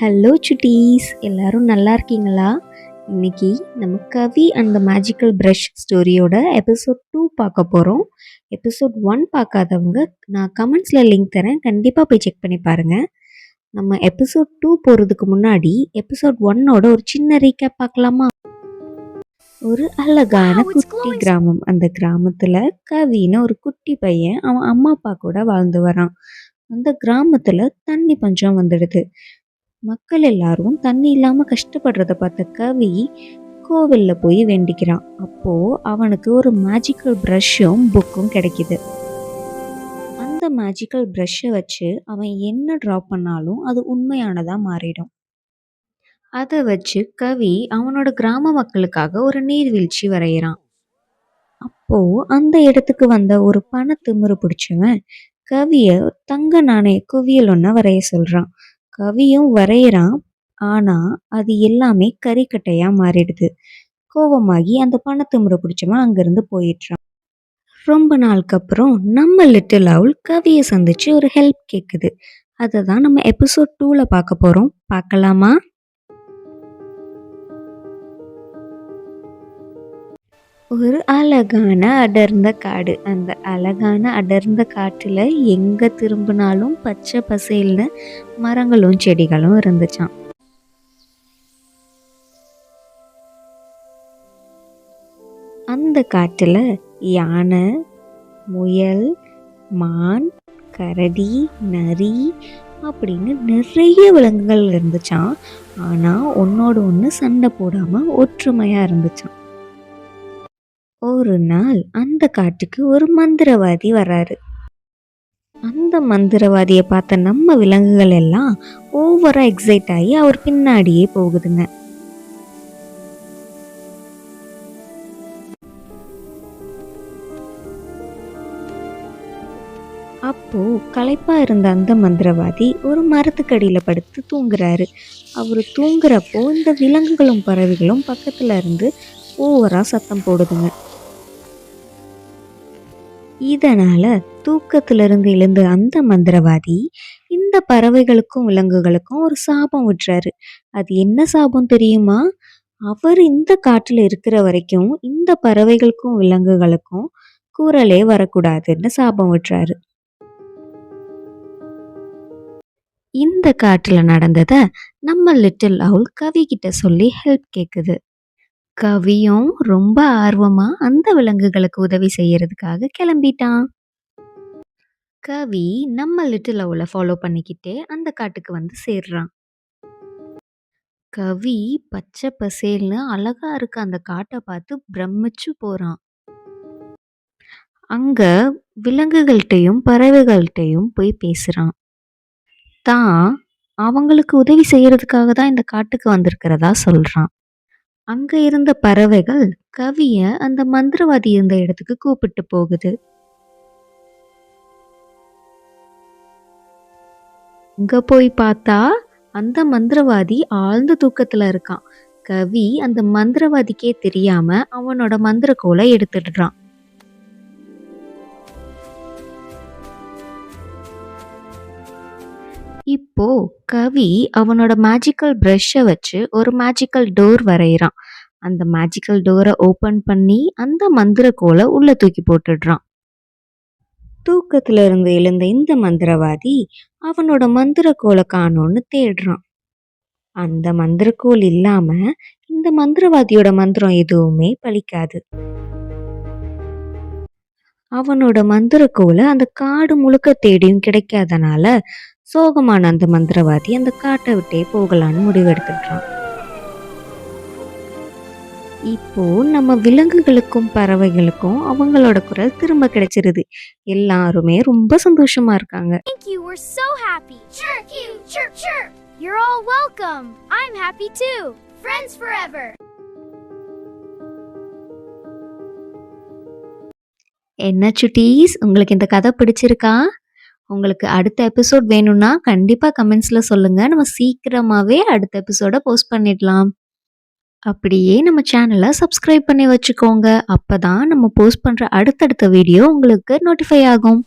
Hello சுட்டீஸ், எல்லாரும் நல்லா இருக்கீங்களா? இன்னைக்கு நம்ம Kavi and the magical brush ஸ்டோரியோட எபிசோட் 2 பார்க்க போகிறோம். எபிசோட் 1 பார்க்காதவங்க நான் கமெண்ட்ஸில் லிங்க் தரேன், கண்டிப்பாக போய் செக் பண்ணி பாருங்கள். நம்ம எபிசோட் 2 போகிறதுக்கு முன்னாடி எபிசோட் 1ஓட ஒரு சின்ன ரீகேப் பார்க்கலாமா? ஒரு அழகான குட்டி கிராமம். அந்த கிராமத்தில் கவின்னு ஒரு குட்டி பையன் அவன் அம்மா அப்பா கூட வாழ்ந்து வரான். அந்த கிராமத்தில் தண்ணி பஞ்சம் வந்துடுது. மக்கள் எல்லாரும் தண்ணி இல்லாம கஷ்டப்படுறத பார்த்த கவி கோவில்ல போய் வேண்டிக்கிறான். அப்போ அவனுக்கு ஒரு மேஜிக்கல் ப்ரஷ்ஷும் புக்கும் கிடைக்குது. அந்த மேஜிக்கல் ப்ரஷ்ஷை வச்சு அவன் என்ன ட்ரா பண்ணாலும் அது உண்மையானதா மாறிடும். அதை வச்சு கவி அவனோட கிராம மக்களுக்காக ஒரு நீர்வீழ்ச்சி வரைகிறான். அப்போ அந்த இடத்துக்கு வந்த ஒரு பணத்திமிரு பிடிச்சவன் கவிய தங்க நாணய குவியல் ஒன்ன வரைய சொல்றான். கவியும் வரைகிறான். ஆனா அது எல்லாமே கறிக்கட்டையா மாறிடுது. கோபமாகி அந்த பணத்திமிரு பிடிச்சவன் அங்கிருந்து போயிடுறான். ரொம்ப நாளுக்கு அப்புறம் நம்ம லிட்டில் அவுல் கவியை சந்திச்சு ஒரு ஹெல்ப் கேக்குது. அதை தான் நம்ம எபிசோட் 2ல பார்க்க போறோம். பார்க்கலாமா? ஒரு அழகான அடர்ந்த காடு. அந்த அழகான அடர்ந்த காட்டுல எங்க திரும்பினாலும் பச்சை பசேல்னு மரங்களும் செடிகளும் இருந்துச்சாம். அந்த காட்டுல யானை, முயல், மான், கரடி, நரி அப்படின்னு நிறைய விலங்குகள் இருந்துச்சாம். ஆனா ஒன்னோட ஒன்று சண்டை போடாம ஒற்றுமையா இருந்துச்சாம். ஒரு நாள் அந்த காட்டுக்கு ஒரு மந்திரவாதி வர்றாரு. அந்த மந்திரவாதியை பார்த்த நம்ம விலங்குகள் எல்லாம் ஓவரா எக்ஸைட் ஆகி அவர் பின்னாடியே போகுதுங்க. அப்போ களைப்பா இருந்த அந்த மந்திரவாதி ஒரு மரத்துக்கடியில படுத்து தூங்குறாரு. அவரு தூங்குறப்போ இந்த விலங்குகளும் பறவைகளும் பக்கத்துல இருந்து ஓவரா சத்தம் போடுதுங்க. இதனால தூக்கத்திலிருந்து எழுந்த அந்த மந்திரவாதி இந்த பறவைகளுக்கும் விலங்குகளுக்கும் ஒரு சாபம் விட்டுறாரு. அது என்ன சாபம் தெரியுமா? அவர் இந்த காட்டுல இருக்கிற வரைக்கும் இந்த பறவைகளுக்கும் விலங்குகளுக்கும் குரலே வரக்கூடாதுன்னு சாபம் விட்டுறாரு. இந்த காட்டுல நடந்தத நம்ம லிட்டில் அவுல் கவி கிட்ட சொல்லி ஹெல்ப் கேக்குது. கவியும் ரொம்ப ஆர்வமா அந்த விலங்குகளுக்கு உதவி செய்யறதுக்காக கிளம்பிட்டான். கவி நம்ம லிட்டில் அவுல ஃபாலோ பண்ணிக்கிட்டே அந்த காட்டுக்கு வந்து சேர்றான். கவி பச்சை பசேல்னு அழகா இருக்க அந்த காட்டை பார்த்து பிரமிச்சு போறான். அங்க விலங்குகள்கிட்டையும் பறவைகள்கிட்டையும் போய் பேசுறான். தான் அவங்களுக்கு உதவி செய்யறதுக்காக தான் இந்த காட்டுக்கு வந்திருக்கிறதா சொல்றான். அங்க இருந்த பறவைகள் கவிய அந்த மந்திரவாதி இருந்த இடத்துக்கு கூப்பிட்டு போகுது. அங்க போய் பார்த்தா அந்த மந்திரவாதி ஆழ்ந்த தூக்கத்துல இருக்கான். கவி அந்த மந்திரவாதிக்கே தெரியாம அவனோட மந்திரக்கோலை எடுத்துடுறான். இப்போ கவி அவனோட மேஜிக்கல் ப்ரஷ்ஷை வச்சு ஒரு மேஜிக்கல் டோர் வரைகிறான். அந்த மேஜிக்கல் டோரை ஓபன் பண்ணி அந்த மந்திரக்கோலை உள்ள தூக்கி போட்டுடுறான். தூக்கத்துல இருந்து எழுந்த இந்த மந்திரவாதி அவனோட மந்திரக்கோலை காணோன்னு தேடுறான். அந்த மந்திரக்கோல் இல்லாம இந்த மந்திரவாதியோட மந்திரம் எதுவுமே பலிக்காது. அவனோட மந்திரக்கோலை அந்த காடு முழுக்க தேடியும் கிடைக்காதனால சோகமான அந்த மந்திரவாதி அந்த காட்டை விட்டே போகலான்னு முடிவெடுத்துட்டான். இப்போ நம்ம விலங்குகளுக்கும் பறவைகளுக்கும் அவங்களோட குரல் திரும்ப கிடைச்சிருது. எல்லாருமே ரொம்ப சந்தோஷமா இருக்காங்க. Thank you, we're so happy. Chirp, chirp, chirp. You're all welcome. I'm happy too. Friends forever. என்ன சுட்டீஸ், உங்களுக்கு இந்த கதை பிடிச்சிருக்கா? உங்களுக்கு அடுத்த எபிசோட் வேணும்னா கண்டிப்பா கமெண்ட்ஸ்ல சொல்லுங்க. நம்ம சீக்கிரமாவே அடுத்த எபிசோட போஸ்ட் பண்ணிடலாம். அப்படியே நம்ம சேனலை சப்ஸ்கிரைப் பண்ணி வச்சுக்கோங்க. அப்பதான் நம்ம போஸ்ட் பண்ற அடுத்தடுத்த வீடியோ உங்களுக்கு நோட்டிஃபை ஆகும்.